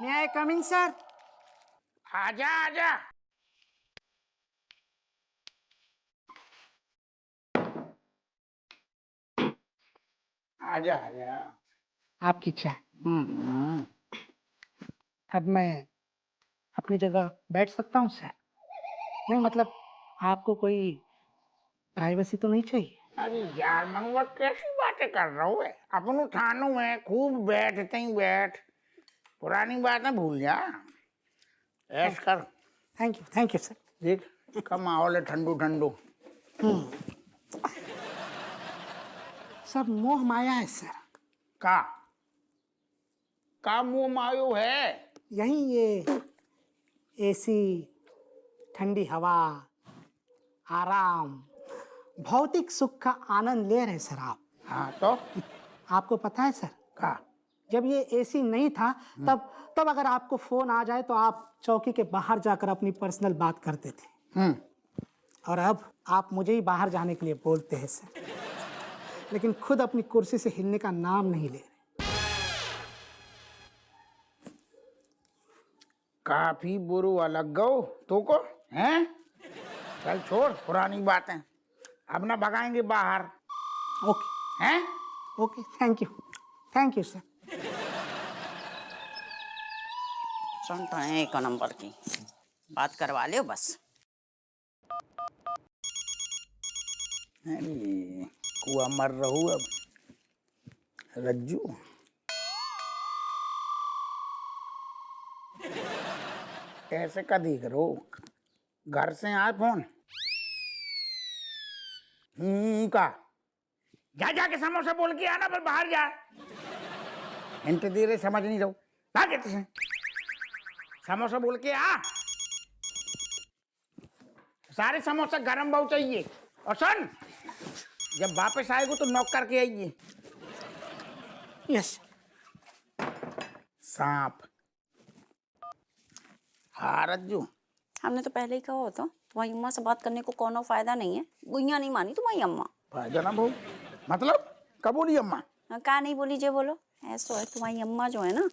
मे आई कम इन sir? आजा आजा। आजा आजा। आपकी चाय। अब मैं अपनी जगह बैठ सकता हूँ सर? नहीं मतलब आपको कोई प्राइवेसी तो नहीं चाहिए? अरे यार मंगवा कैसी बातें कर रहा हूँ? अपन ठानू है खूब बैठते ही बैठ, पुरानी बातें भूल जा, ऐश कर। Thank you sir. देख का माहौल है ठंडू ठंडू। सब मोह माया है सर। का मुंह मायो है? यही ये एसी, ठंडी हवा, आराम, भौतिक सुख का आनंद ले रहे सर आप। हाँ तो आपको पता है सर, का जब ये एसी नहीं था तब अगर आपको फोन आ जाए तो आप चौकी के बाहर जाकर अपनी पर्सनल बात करते थे। और अब आप मुझे ही बाहर जाने के लिए बोलते हैं सर, लेकिन खुद अपनी कुर्सी से हिलने का नाम नहीं ले रहे। काफी बुरू अलग गो तो को हैं। चल छोड़ पुरानी बातें, अब ना भगाएंगे बाहर। ओके हैं? Okay, thank you sir. सुन तो है एक नंबर की बात करवा लियो बस। अरे कुआ मर रहू अब रज्जू। ऐसे का दिख रो, घर से आए फोन। का जा जाके समोसा बोल के आना, पर बाहर जा। हिंट दे रहे समझ नहीं रहो, भाग कहते हैं समोसा बोल के आ। सारे समोसा गरम बहु चाहिए। और सुन, जब वापस आएगो तो नॉक करके आइए। यस। सांप। हाँ रज्जू, हमने तो पहले ही कहा होता तुम्हारी अम्मा से बात करने को कोनो फायदा नहीं है। गुइया नहीं मानी तुम्हारी अम्मा। फायदा ना बहु मतलब कबूली अम्मा। का नहीं बोली जे बोलो। ऐसा है तुम्हारी अम्मा जो है ना,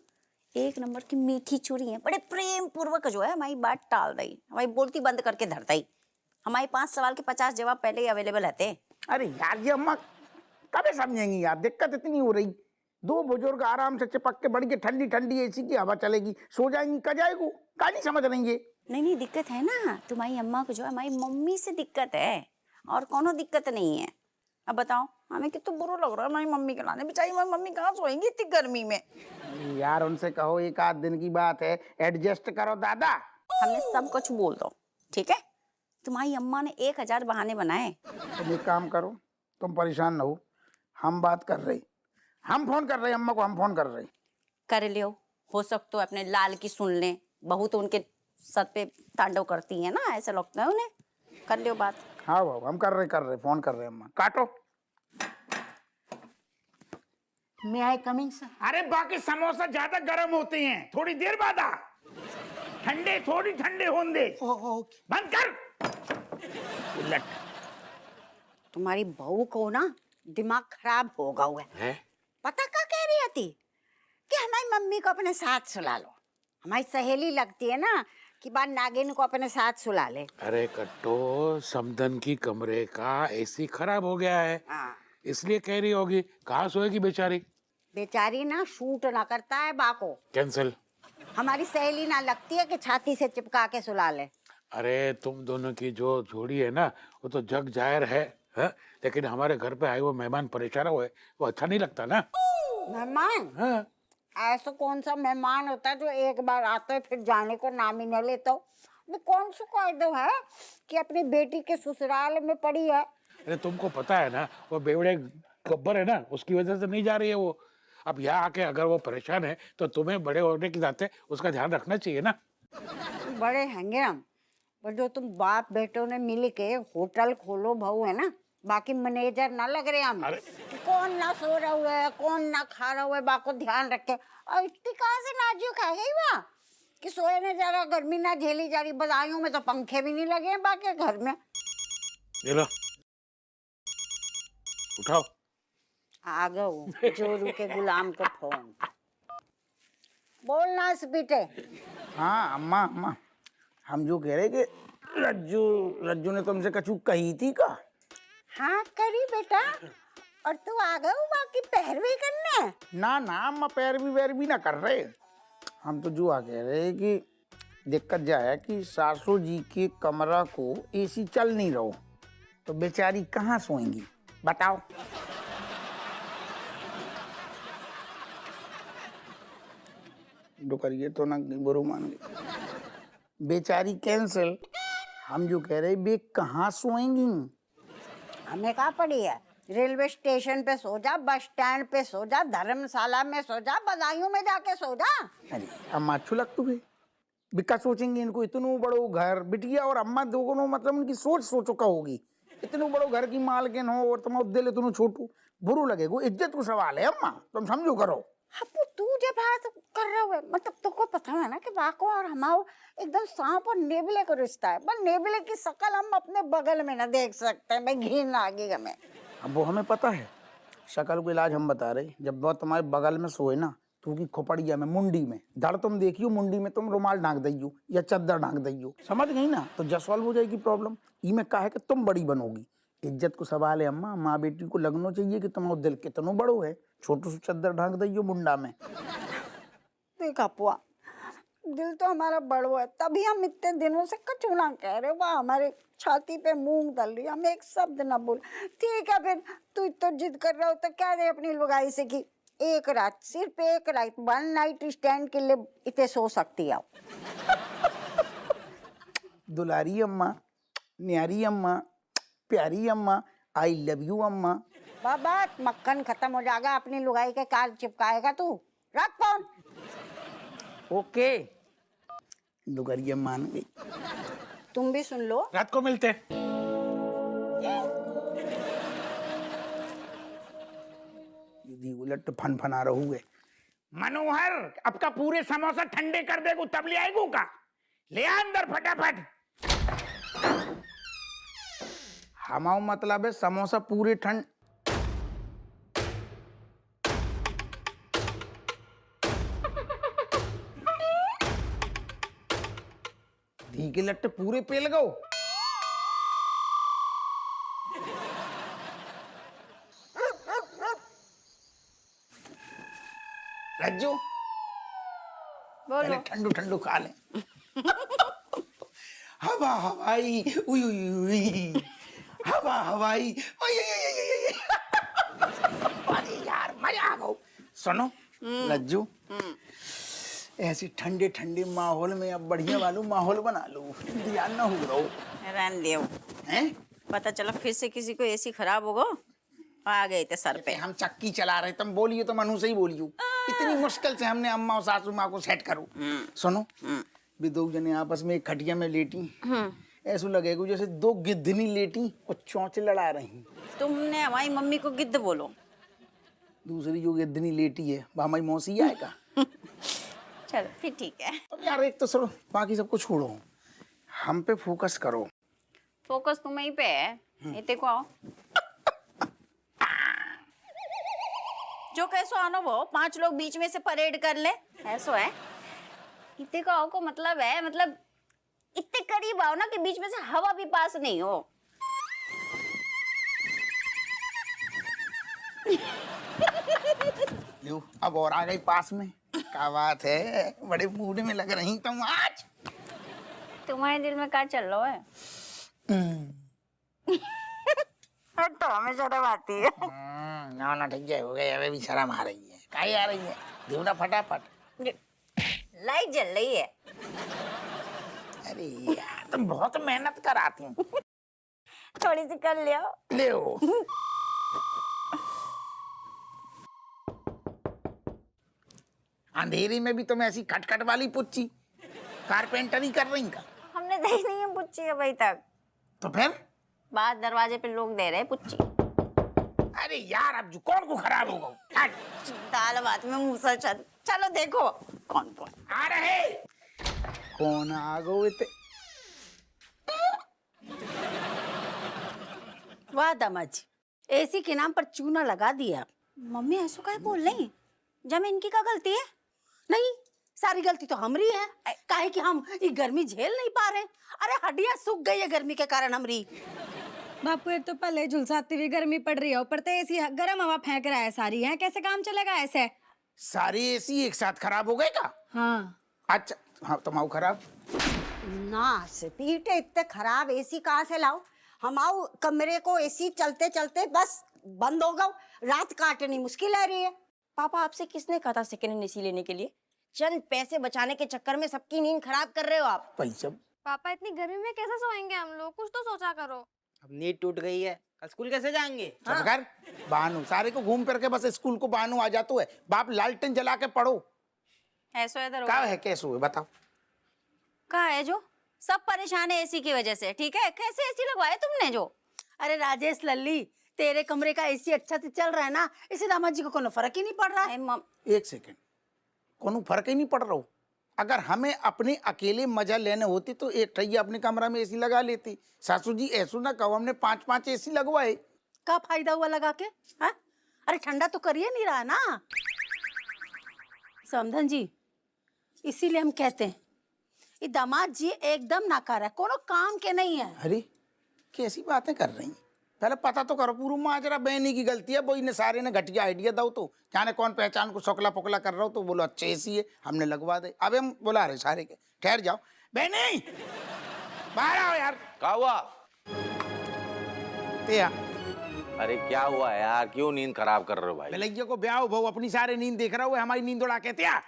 एक नंबर की मीठी चूड़ी है। बड़े प्रेम पूर्वक जो है हमारी बात टाल रही, हमारी बोलती बंद करके धरता ही। हमारे 5 सवाल के 50 जवाब पहले ही अवेलेबल रहते। अरे यार ये अम्मा कब समझेंगी यार, दिक्कत इतनी हो रही। दो बुजुर्ग आराम से चिपक के बढ़ के ठंडी ठंडी एसी की हवा चलेगी, सो जाएंगी, कजाएगू का नहीं समझ रही है। नहीं दिक्कत है ना तुम्हारी अम्मा को, जो है हमारी मम्मी से दिक्कत है, और कोनो दिक्कत नहीं है। अब बताओ हमें कितना बुरा लग रहा है हमारी मम्मी के लाने। बेचारी हमारी मम्मी कहाँ सोएंगी इतनी गर्मी में। यार उनसे कहो एक आध दिन की बात है, एडजस्ट करो दादा। हमने सब कुछ बोल दो, ठीक है। तुम्हारी अम्मा ने 1000 बहाने बनाए। तुम एक काम करो, तुम परेशान ना हो, हम बात कर रहे, हम फोन कर रहे अम्मा को, हम फोन कर रहे। कर लियो, हो सकता तो अपने लाल की सुन लें। बहू तो उनके सर पे तांडव करती है ना, ऐसा लगता है उन्हें। कर लियो बात। हाँ बाबू हम कर रहे फोन कर रहे अम्मा, काटो। मे आई कमिंग सर? अरे बाकी समोसा ज्यादा गर्म होते हैं, थोड़ी देर बाद आ। ठंडे थोड़ी ठंडे होने दे। ओके। बंद कर उलट। तुम्हारी बहू को ना दिमाग खराब हो गया हुआ है। पता क्या कह रही थी कि हमारी मम्मी को अपने साथ सुला लो। हमारी सहेली लगती है ना कि बार नागिन को अपने साथ सुला ले। अरे कट्टो, समदन की कमरे का एसी खराब हो गया है, इसलिए कह रही होगी। कहाँ सोएगी बेचारी? बेचारी ना शूट ना करता है बाको। कैंसिल। हमारी सहेली ना लगती है कि छाती से चिपका के सुला ले। अरे तुम दोनों की जो जोड़ी है ना, वो तो जग जाहिर है, है? लेकिन हमारे घर पे आए वो मेहमान परेशान हुए, वो अच्छा नहीं लगता ना। मेहमान? हाँ। ऐसा कौन सा मेहमान होता है जो एक बार आता है फिर जाने को नाम ही न लेता हो? वो कौन सा कायदा है कि अपनी बेटी के ससुराल में पड़ी है? अरे तुमको पता है ना, वो बेवड़े गब्बर है ना, उसकी वजह से नहीं जा रही है वो। अब यहाँ आके अगर वो परेशान है तो तुम्हें बड़े होने के नाते उसका ध्यान रखना चाहिए ना। बड़े हैंगे हम, पर जो तुम बाप बेटों ने मिल के होटल खोलो भाऊ है ना, बाकी मैनेजर ना लग रहे हम। कि कौन ना सो रहा हुआ है, कौन ना खा रहा हुआ है, बाको ध्यान रखे। और इतनी कहाँ से नाजुक है गई वहाँ कि सोए ने जा रहा, गर्मी ना झेली जा रही। बधाइयों में तो पंखे भी नहीं लगे हैं बाकी घर में। ये लो उठाओ। आ गए जोरू के गुलाम को फोन। बोलना स्पीटे। हाँ अम्मा अम्मा, हम जो कह रहे कि रज्जू रज्जू ने तुमसे कछु कही थी का? हाँ करी बेटा, और तू आ गए बाकी पैरवी करने। ना ना अम्मा, पैरवी वैरवी ना कर रहे। हम तो जो आ कह रहे कि दिक्कत जा है कि सासू जी के कमरा को एसी चल नहीं रहो, तो बेचारी कहाँ सोएंगी बताओ। करिए तो ना बुरो मान गए, बेचारी कैंसिल। हम जो कह रहे बे कहाँ सोएंगी? हमें कहा पड़ी है, रेलवे स्टेशन पे सो जा, बस स्टैंड पे सो जा, धर्मशाला में सो जा, बदायूं में जाके सो जा। अरे अम्मा अच्छू लगतु बे, बिका सोचेंगे इनको इतनो बड़ो घर, बिटिया और अम्मा दोनों मतलब उनकी सोच सोचो का होगी। इतने बड़ो घर की मालकिन हो और तुम दिल इतनो छोटू, बुरो लगेगो। इज्जत को सवाल है अम्मा, तुम समझो करो। अब तू जब बात कर रहा है मतलब तुमको पता है ना कि बाको और हमारो एकदम सांप और नेबले का रिश्ता है, पर नेबले की शकल हम अपने बगल में ना देख सकते हैं। भाई घिन आगे हमें। अब वो हमें पता है, शकल को इलाज हम बता रहे। जब वो तुम्हारे बगल में सोए ना, तू की खोपड़िया में मुंडी में धड़ तुम देखियो, मुंडी में तुम रुमाल ढांक दइयो या चद्दर ढांक दइयो, समझ गई ना? तो जस सॉल्व हो जाएगी प्रॉब्लम। ई में कहा है कि तुम बड़ी बनोगी। इज्जत को सवाल है अम्मा, माँ बेटी को लगना चाहिए कि तुम्हारा दिल कितनो बड़ो है। छोटू सी चद्दर ढांक दइयो मुंडा में। देख अपुआ, दिल तो हमारा बड़ो है, तभी हम इतने दिनों से कछु ना कह रहे। वाह हमारे छाती पे मूंग डल रही, हम एक शब्द ना बोल। ठीक है फिर, तू तो जिद कर रहा हो तो क्या दे अपनी लुगाई से कि एक रात, सिर्फ एक रात, 1 नाइट स्टैंड के लिए इतने सो सकती है। दुलारी अम्मा, न्यारी अम्मा, प्यारी अम्मा, आई लव यू अम्मा। बाबा मक्खन खत्म हो जाएगा, अपनी लुगाई के काल चिपकाएगा तू। रख फोन। ओके, दुगरिया मान गई। तुम भी सुन लो। रात को मिलते हैं। दीदी उलट फन फना रहूगे। मनोहर, अब का पूरे समोसा ठंडे कर देगो तब ले आएगो का? ले आ अंदर फटाफट। हमारा मतलब है समोसा पूरे ठंड। धी के लट्टे पूरे पेल गो। रज्जू बोलो। ठंडू ठंडू खा ले। हवा हवाई उई उई उई, हवा हवाई उई उई उई उई। अरे यार मजा आ गया। सुनो रज्जू, ऐसे ठंडे ठंडे माहौल में अब बढ़िया वालों माहौल बना लो, ध्यान ना हो रहो। रहने दियो। हैं? पता चला फिर से किसी को एसी खराब होगा, आ गए थे सर पे। हम चक्की चला रहे, तुम बोलियो तो मनु से ही बोलियो। इतनी मुश्किल से हमने अम्मा और सासू माँ को सेट करो। सुनो, भी दो जने आपस में एक खटिया में लेटी, ऐसा लगेगा जैसे दो गिद्धनी लेटी और चौंच लड़ा रही। तुमने हमारी मम्मी को गिद्ध बोलो। दूसरी जो गिद्धनी लेटी है वो हमारी मौसी आएगा। चलो फिर ठीक है। अब यार एक तो सुनो, बाकी सबको छोड़ो, हम पे फोकस करो। फोकस तुम्हें पे है। इतने को आओ। जो कैसो आनो वो 5 लोग बीच में से परेड कर ले, ऐसो है। इतने को आओ को मतलब है, मतलब इतने करीब आओ ना कि बीच में से हवा भी पास नहीं हो। लो अब और आ गई पास में। क्या बात है, बड़े मूड में लग रही तुम आज। तुम्हारे दिल में क्या चल रहा है? तो हमें शर्म आती है। ना ना ठीक है, हो गए, अबे भी शर्म आ रही है। काहे आ रही है? धीवना फटाफट। लाइट जल रही है। अरे यार तुम बहुत मेहनत कराती हो। थोड़ी सी कर लियो। ले ओ। अंधेरी में भी तुम ऐसी खटखट वाली पुच्ची कारपेंटरी कर रही का? हमने दही नहीं है पुच्ची अभी तक। तो फिर? बाहर दरवाजे पे लोग दे रहे हैं पुच्ची। अरे यार अब जो कौन को खराब हो गया? दाल भात में मूसा चल। चलो देखो कौन कौन आ रहे। कौन आ गए थे? वाह दामाद जी, एसी के नाम पर चूना लगा दिया। मम्मी ऐसा क्या बोल रही? जब इनकी क्या गलती है? नहीं, सारी गलती तो हमारी है, काहे कि हम ये गर्मी झेल नहीं पा रहे। अरे हड्डियां सूख गई है गर्मी के कारण हमारी। बापू एक तो पहले झुलसाती हुई गर्मी पड़ रही है, ऊपर तो एसी गर्म हवा फेंक रहा है सारी, है कैसे काम चलेगा ऐसे? सारे एसी एक साथ खराब हो गए का? हाँ अच्छा हाँ, तुम खराब। ना से पीटे इतने खराब एसी कहाँ से लाओ? हमारे कमरे को एसी चलते चलते बस बंद हो गया, रात काटनी मुश्किल है रही है। पापा आपसे किसने कहा था सेकेंड हैंड एसी लेने के लिए? चंद पैसे बचाने के चक्कर में सबकी नींद खराब कर रहे हो आप। पैसा पापा इतनी गर्मी में कैसे सोएंगे हम लोग? कुछ तो सोचा करो। अब नींद टूट गई है, कल स्कूल कैसे जाएंगे? चुप कर, बहानू सारे को घूम फिर के बस स्कूल को बहानू आ जातो है। बाप लालटेन जला के पढ़ो। ऐसो है क्या है कैसे हुए बताओ? कहा है जो सब परेशान है एसी की वजह से, ठीक है? कैसे एसी लगवाया तुमने जो? अरे राजेश लल्ली, तेरे कमरे का एसी अच्छा से चल रहा है ना, इसे दामाद जी को कोनो फर्क ही नहीं पड़ रहा है। एक सेकेंड, कोनो फर्क ही नहीं पड़ रहा हो। अगर हमें अपने अकेले मजा लेने होती तो एक ठैया अपने कमरा में एसी लगा लेती। सासू जी ऐसू ना कहो, हमने 5-5 एसी लगवाए। क्या फायदा हुआ लगा के? हा? अरे ठंडा तो करिए नहीं रहा ना समधन जी, इसीलिए हम कहते हैं ये दामाद जी एकदम नाकार है, कोनो काम के नहीं है। अरे कैसी बातें कर रही हैं? पहले पता तो करो पूरा माजरा। बहनी की गलती है, वही ने सारे ने घटिया आइडिया दो तो जाने कौन पहचान को सोकला पोकला कर रहा हो तो बोलो अच्छे एसी है हमने लगवा दे। अब हम बुला रहे सारे के, ठहर जाओ। बहनी बाहर आओ यार। क्या हुआ? ते अरे क्या हुआ यार, क्यों नींद खराब कर रहे हो भाई? भलैया को ब्याह हो, अपनी सारे नींद देख रहा हो, हमारी नींद उड़ा के त्या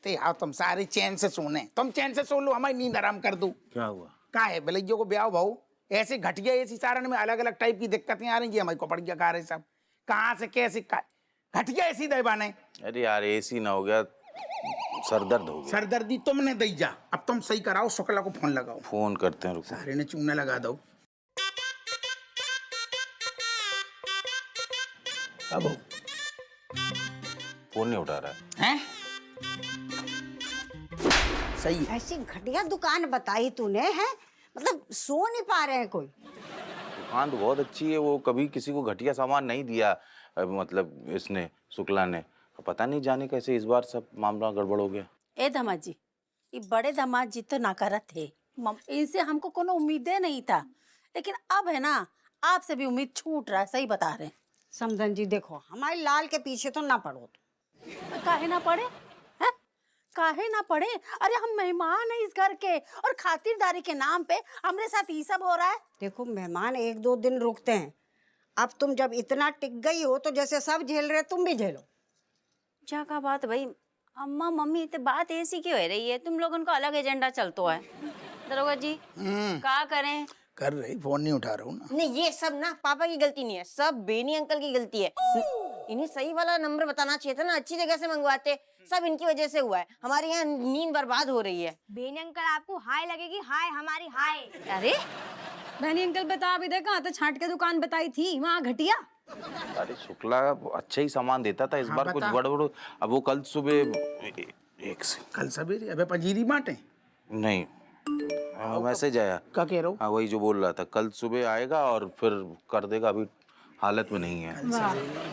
ते आओ तुम सारे चैन से सोने, तुम चैन से सो लो, हमारी नींद आराम कर दो। क्या हुआ? का है भलैया को ब्याह भाऊ, ऐसे घटिया ऐसी सारण में अलग अलग टाइप की दिक्कतें आ रही है। हमारी कपड़िया खा रहे सब, कहाँ से कैसे का घटिया ऐसी दैबाने। अरे यार एसी ना हो गया, सरदर्द हो गया। सरदर्दी तुमने दी जा, अब तुम सही कराओ, शुक्ला को फोन लगाओ। फोन करते हैं, रुको। सारे ने चूना लगा दो। अब फोन नहीं उठा रहा है? सही है। ऐसी घटिया दुकान बताई तूने है, मतलब सो नहीं पा रहे हैं कोई। दुकान तो बहुत अच्छी है, वो कभी किसी को घटिया सामान नहीं दिया। मतलब इसने, शुक्ला ने, पता नहीं जाने कैसे इस बार सब मामला गड़बड़ हो गया। ए दामाद जी, ये बड़े दामाद जी तो नाकारा थे, इनसे हमको कोनो उम्मीदें नहीं था, लेकिन अब है ना आपसे भी उम्मीद छूट रहा है। सही बता रहे हैं समधन जी। देखो हमारे लाल के पीछे तो ना पड़ो तो। काहे ना पड़े हैं? काहे ना पड़े? अरे हम मेहमान हैं इस घर के, और खातिरदारी के नाम पे हमारे साथ ये सब हो रहा है। देखो मेहमान 1-2 दिन रुकते हैं, अब तुम जब इतना टिक गई हो तो जैसे सब झेल रहे तुम भी झेलो। क्या का बात भाई, अम्मा मम्मी इतने बात ऐसी क्यों हो रही है? तुम लोगों का अलग एजेंडा चलता है। दरोगा जी क्या करें? कर रही, फोन नहीं उठा रहा हूँ ना। नहीं ये सब ना पापा की गलती नहीं है, सब बेनी अंकल की गलती है। इन्हें सही वाला नंबर बताना चाहिए था ना, अच्छी जगह से मंगवाते। सब इनकी वजह से हुआ है, हमारे यहाँ नींद बर्बाद हो रही है। बेनी अंकल आपको हाय लगेगी, हाय हमारी हाय। अरे बहनी अंकल बता, अभी देखा तो छाट के दुकान बताई थी वहाँ घटिया। अरे शुक्ला अच्छा ही सामान देता था, इस बार कुछ गड़बड़। अब वो कल सुबह एक से कल सवेरे अबे पंजीरी बांटे नहीं, मैसेज आया। क्या कह रहे हो? हाँ वही जो बोल रहा था, कल सुबह आएगा और फिर कर देगा। अभी हालत में नहीं है,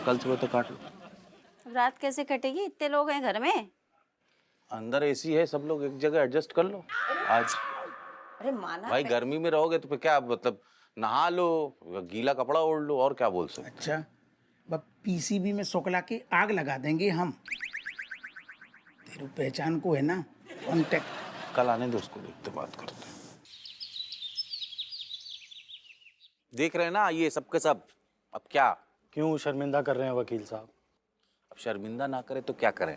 कल सुबह तो काट लो। रात कैसे कटेगी? इतने लोग हैं घर में। अंदर एसी है, सब लोग एक जगह एडजस्ट कर लो आज। अरे माना भाई गर्मी में रहोगे तो फिर क्या, मतलब नहा लो, गीला कपड़ा ओढ़ लो, और क्या बोल सकते। अच्छा बस पीसीबी में शुक्ला के आग लगा देंगे हम। तेरी पहचान को है ना कॉन्टेक्ट। कल आने दो उसको, देखते बात करते हैं। देख रहे हैं ना ये सबके सब, अब क्या? क्यों शर्मिंदा कर रहे हैं वकील साहब? अब शर्मिंदा ना करे तो क्या करें?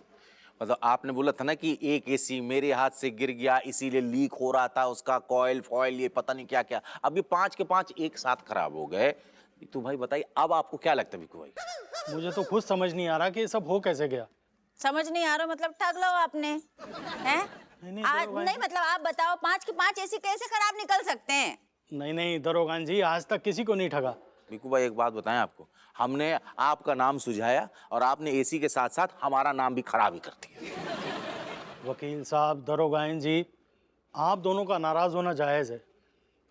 मतलब आपने बोला था ना कि एक एसी मेरे हाथ से गिर गया इसीलिए लीक हो रहा था, उसका कॉइल फॉइल ये पता नहीं क्या क्या, अब ये 5 के 5 एक साथ खराब हो गए। तो भाई बताइए अब आपको क्या लगता है विकू भाई? मुझे तो खुद समझ नहीं आ रहा कि ये सब हो कैसे गया। समझ नहीं आ रहा मतलब ठग लो आपने हैं? नहीं मतलब आप बताओ 5 के 5 ऐसी कैसे खराब निकल सकते हैं? नहीं दरोगान जी, आज तक किसी को नहीं ठगा। विकू भाई एक बात बताएं आपको, हमने आपका नाम सुझाया और आपने एसी के साथ साथ हमारा नाम भी खराब ही कर दिया। वकील साहब, दरोगान जी, आप दोनों का नाराज होना जायज़ है,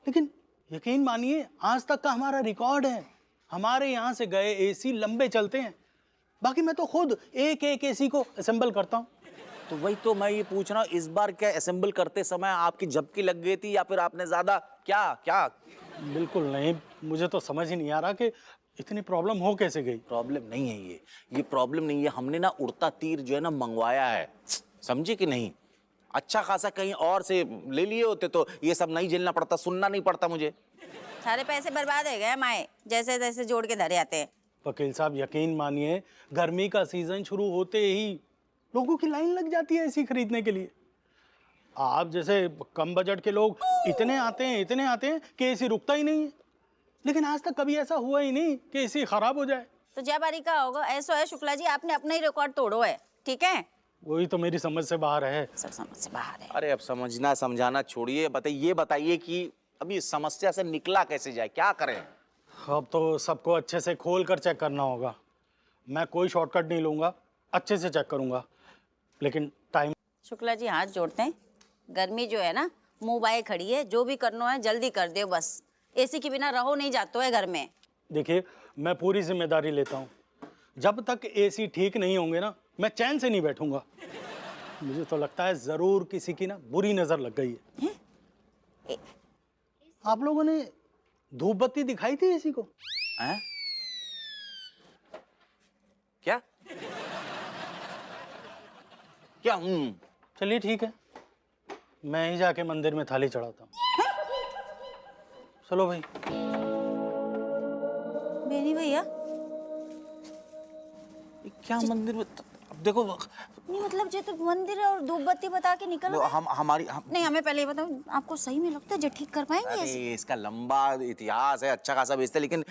लेकिन यकीन मानिए आज तक का हमारा रिकॉर्ड है हमारे यहाँ से गए एसी लंबे चलते हैं, बाकी मैं तो खुद एक एक एसी को असेंबल करता हूँ। तो वही तो मैं ये पूछ रहा हूँ, इस बार क्या असेंबल करते समय आपकी झपकी लग गई थी या फिर आपने ज्यादा क्या क्या? बिल्कुल नहीं, मुझे तो समझ ही नहीं आ रहा कि इतनी प्रॉब्लम हो कैसे गई। प्रॉब्लम नहीं है ये प्रॉब्लम नहीं है। हमने ना उड़ता तीर जो है ना मंगवाया है, समझे कि नहीं? अच्छा खासा कहीं और से ले लिए होते तो ये सब नहीं झेलना पड़ता, सुनना नहीं पड़ता मुझे। सारे पैसे बर्बाद हो गए हमारे, जैसे तैसे जोड़ के धरे आते हैं। वकील साहब यकीन मानिए, गर्मी का सीजन शुरू होते ही लोगों की लाइन लग जाती है एसी खरीदने के लिए। आप जैसे कम बजट के लोग इतने आते हैं कि एसी रुकता ही नहीं है। लेकिन आज तक कभी ऐसा हुआ ही नहीं कि एसी खराब हो जाए। तो जय बारी का होगा, ऐसा है शुक्ला जी, आपने अपना ही रिकॉर्ड तोड़ो है, ठीक है? वही तो मेरी समझ से बाहर है। सब समझ से बाहर है। अरे अब समझना समझाना छोड़िए, बताइए कि अभी इस समस्या से निकला कैसे जाए, क्या करें? अब तो सबको अच्छे से खोल कर चेक करना होगा। मैं कोई शॉर्टकट नहीं लूंगा, अच्छे से चेक करूंगा, लेकिन टाइम। शुक्ला जी हाथ जोड़ते हैं, गर्मी जो है ना मुंह बाए खड़ी है, जो भी करना है जल्दी कर दो बस। एसी के बिना रहो नहीं जाते है घर में। देखिए, मैं पूरी जिम्मेदारी लेता हूँ। जब तक एसी ठीक नहीं होंगे ना, मैं चैन से नहीं बैठूंगा। मुझे तो लगता है जरूर किसी की ना बुरी नजर लग गई है। आप लोगों ने धूप बत्ती दिखाई थी एसी को? हैं? क्या क्या? चलिए ठीक है, मैं ही जाके मंदिर में थाली चढ़ाता हूँ। चलो भाई। बेनी भैया, क्या मंदिर में? अब देखो नहीं मतलब जो तो मंदिर और धूप बत्ती बता के निकल गए। नहीं, हमें पहले ये बताओ, आपको सही में लगता है जो ठीक कर पाएंगे अरे ऐसे? इसका लंबा इतिहास है, अच्छा खासा बेचते, लेकिन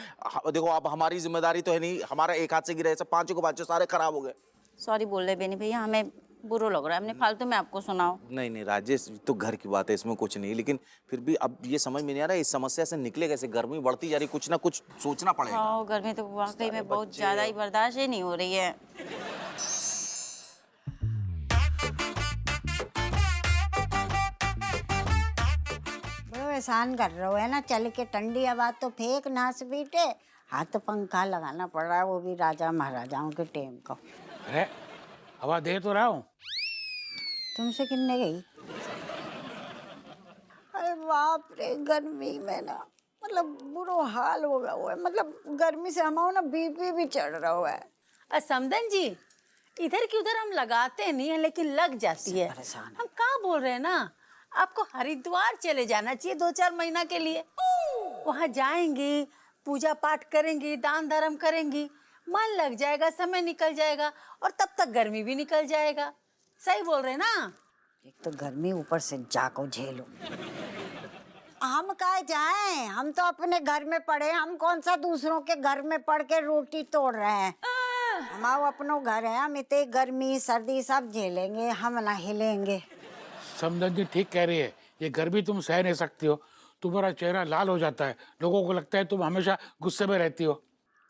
देखो अब हमारी जिम्मेदारी तो है नहीं। हमारा एक हाथ से गिरे ऐसे पांचों के पांचों सारे खराब हो गए। सॉरी बोल रहे बेनी भैया, हमें बुरा लग रहा है, हमने फालतू में आपको सुनाओ। नहीं राजेश, तो घर की बात है, इसमें कुछ नहीं, लेकिन फिर भी अब ये समझ में नहीं आ रहा है इस समस्या से निकले कैसे। गर्मी बढ़ती जा रही, कुछ ना कुछ सोचना पड़ेगा। हाँ, गर्मी तो वाकई में बहुत ज्यादा ही बर्दाश्त ही नहीं हो रही है। बड़ो एहसान कर रहे हो है ना, चल के ठंडी हवा तो फेंक ना बीटे, हाथ तो पंखा लगाना पड़ रहा है, वो भी राजा महाराजाओं के टाइम का। अरे हवा दे तो रहा हूँ। तुमसे किन्ने गई? अरे बाप रे, गर्मी में ना मतलब बुरो हाल हो गया हुआ है। मतलब गर्मी से हमारा ना बीपी भी चढ़ रहा हुआ है। समदन जी, इधर की उधर हम लगाते नहीं है, लेकिन लग जाती है। हम कहाँ बोल रहे हैं ना, आपको हरिद्वार चले जाना चाहिए 2-4 महीना के लिए। वहाँ जाएंगी, पूजा पाठ करेंगी, दान धर्म करेंगी, मन लग जाएगा, समय निकल जाएगा और तब तक गर्मी भी निकल जाएगा। सही बोल रहे हैं ना? एक तो गर्मी, ऊपर से जाको झेलो। हम कहाँ जाएं, हम तो अपने घर में पड़े, हम कौन सा दूसरों के घर में पड़ के रोटी तोड़ रहे हैं। हमारा अपनो घर है, हम इतने गर्मी सर्दी सब झेलेंगे, हम ना हिलेंगे। समदन जी ठीक कह रही है, ये गर्मी तुम सह नहीं सकती हो, तुम्हारा चेहरा लाल हो जाता है, लोगों को लगता है तुम हमेशा गुस्से में रहती हो।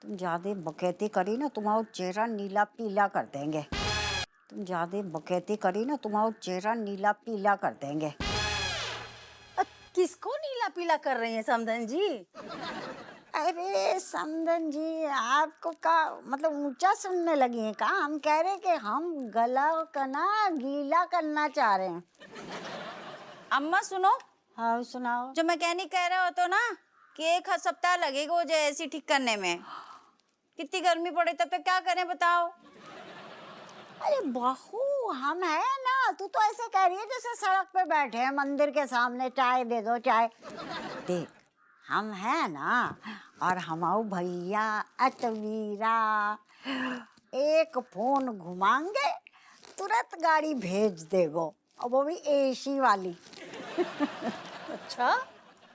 तुम ज्यादा बकैती करी ना, तुम्हारा चेहरा नीला पीला कर देंगे। तुम ज्यादा बकैती करी ना, तुम्हारा चेहरा नीला पीला कर देंगे। किसको नीला पीला कर रही हैं समदन जी? अरे समदन जी, आपको का मतलब ऊंचा सुनने लगी है का? हम कह रहे कि हम गला का ना गीला करना चाह रहे हैं। अम्मा सुनो। हाँ सुनाओ। जो मैकेनिक कह रहे हो तो ना कि 1 सप्ताह लगेगा वो जो एसी ठीक करने में। कितनी गर्मी पड़े तब तक क्या करें बताओ? अरे बहू, हम है ना, तू तो ऐसे कह रही है जैसे सड़क पे बैठे हैं मंदिर के सामने, चाय दे दो चाय। देख, हम है ना, और हमारे भैया अतवीरा एक फोन घुमाएंगे, तुरंत गाड़ी भेज देगो, और वो भी एसी वाली। अच्छा,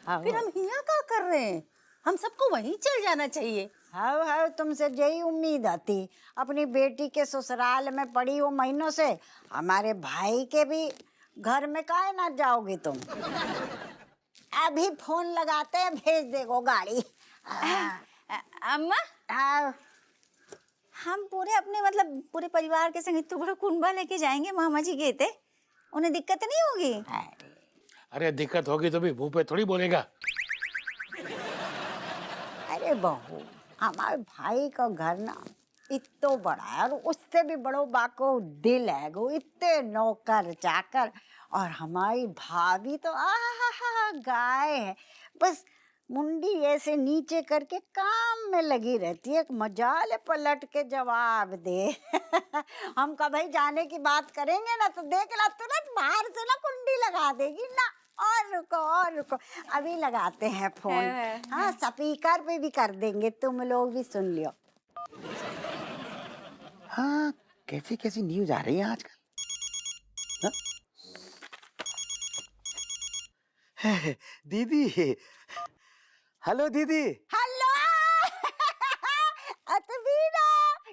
फिर हम यहाँ क्या कर रहे हैं? हम सबको वहीं चल जाना चाहिए। हाँ, तुमसे यही उम्मीद आती। अपनी बेटी के ससुराल में पड़ी हो महीनों से, हमारे भाई के भी घर में काहे ना जाओगी तुम? अभी फोन लगाते हैं, भेज देगो गाड़ी। अम्मा, हाँ, हम पूरे अपने मतलब पूरे परिवार के संग इतना बड़ा कुंबा लेके जाएंगे, मामा जी गए थे, उन्हें दिक्कत नहीं होगी? अरे दिक्कत होगी तो भी मुंह पे थोड़ी बोलेगा। अरे बहू, हमारे भाई का घर ना इतो बड़ा है और उससे भी बड़ो बाको दिल है गो, इतने नौकर चाकर। और हमारी भाभी तो आहा गाय है, बस मुंडी ऐसे नीचे करके काम में लगी रहती है, मजाल पलट के जवाब दे। हम कभी जाने की बात करेंगे ना तो देख ला तुरंत बाहर से ना कुंडी लगा देगी ना। और रुको अभी लगाते हैं फोन। हाँ स्पीकर पे भी कर देंगे, तुम लोग भी सुन लियो। हाँ कैसी कैसी न्यूज आ रही है आजकल। हाँ? दीदी, हेलो दीदी। Hello Atveera,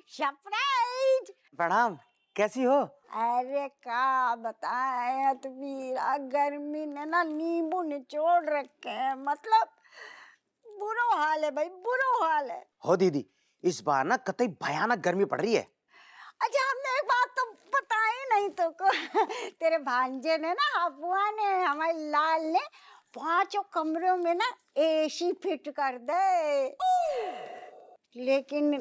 surprise. प्रणाम, कैसी हो? अरे का बताएं अतवीरा, गर्मी ने ना नींबू निचोड़ रखे हैं, मतलब बुरा हाल है भाई, बुरा हाल है। हो दीदी, इस बार ना कतई भयानक गर्मी पड़ रही है। अच्छा हमने एक बात तो बताई नहीं तो को। तेरे भांजे ने ना, अबुआ ने, हमारे लाल ने 5 कमरों में ना एसी फिट कर दे, लेकिन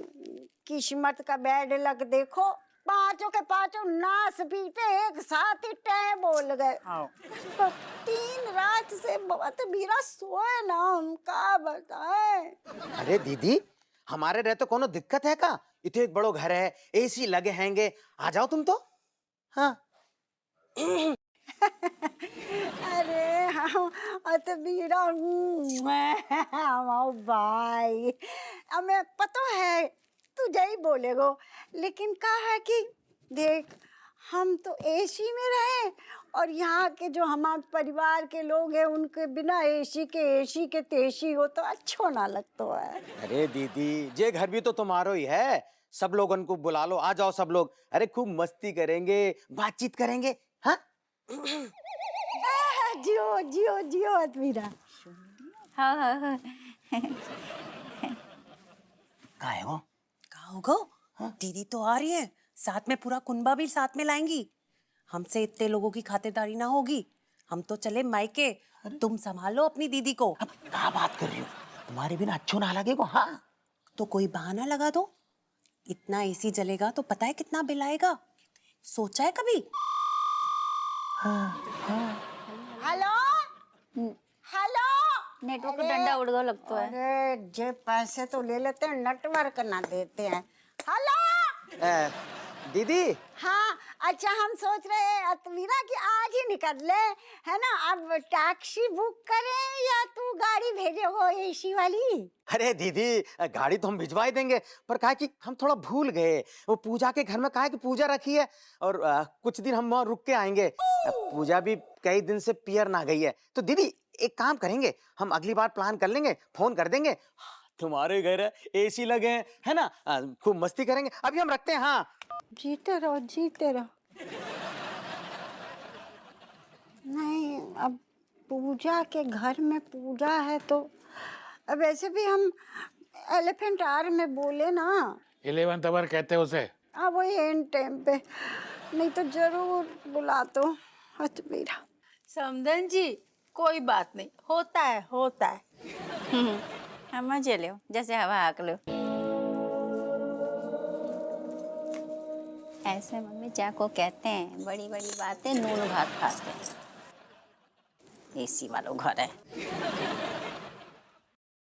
किस्मत का बैड लक देखो, 5 के 5 नास पीटे एक साथ ही टै बोल गए। 3 रात से बहुत बीरा सोए ना, हम का बताएं। अरे दीदी, हमारे रहे तो कोनो दिक्कत है का? इतने एक बड़ो घर है, एसी लगे हैंगे, आ जाओ तुम तो। हाँ। अरे हम अतबीरा भाई, हमें पता है तुझे ही बोलेगो, लेकिन कहा है कि देख हम तो एसी में रहे और यहाँ के जो हमारे परिवार के लोग हैं उनके बिना एसी के तेसी हो तो अच्छो ना लगता है। अरे दीदी, जे घर भी तो तुम्हारो ही है, सब लोग उनको बुला लो, आ जाओ सब लोग। अरे खूब मस्ती करेंगे, बातचीत करेंगे। हाँ जियो जियो जियो अतवीरा। हाँ। कहाँ है वो? कहा होगा? दीदी तो आ रही है, साथ में पूरा कुनबा भी साथ में लाएंगी। हमसे इतने लोगों की खातिरदारी ना होगी, हम तो चले मायके। तुम संभालो अपनी दीदी को। अब क्या बात कर रही हो? तुम्हारे बिना अच्छो ना लगेगा। हाँ तो कोई बहाना लगा दो। इतना एसी जलेगा तो पता है कितना बिल आएगा? सोचा है कभी? हेलो हेलो, नेटवर्क डंडा उड़ गया लगता है। अरे जे पैसे तो ले लेते हैं, नेटवर्क ना देते हैं। हेलो दीदी। हाँ अच्छा, हम सोच रहे हैं अतवीरा कि आज ही निकल ले, है ना। अब टैक्सी बुक करें या तू गाड़ी भेजे वो एसी वाली? अरे दीदी, गाड़ी तो हम भिजवा ही देंगे, पर कहा कि हम थोड़ा भूल गए, वो पूजा के घर में कहा कि पूजा रखी है और कुछ दिन हम वहाँ रुक के आएंगे। पूजा भी कई दिन से पियर ना गई है, तो दीदी एक काम करेंगे, हम अगली बार प्लान कर लेंगे, फोन कर देंगे। तुम्हारे घर एसी लगे हैं, है ना, खूब मस्ती करेंगे। अभी हम रखते हैं। हाँ जीते रहो जीते रहो। नहीं, अब पूजा के घर में पूजा है तो अब वैसे भी हम एलिफेंट आर में बोले ना, 11th आवर कहते हैं उसे। अब वही एंड टाइम पे, नहीं तो जरूर बुला तो अतवीरा। समधन जी, कोई बात नहीं, होता है होता है। हम मजे लो जैसे हवा हाक लो। ऐसे मम्मी जा को कहते हैं, बड़ी बड़ी बातें नून भात खाते हैं। एसी वालों घर है।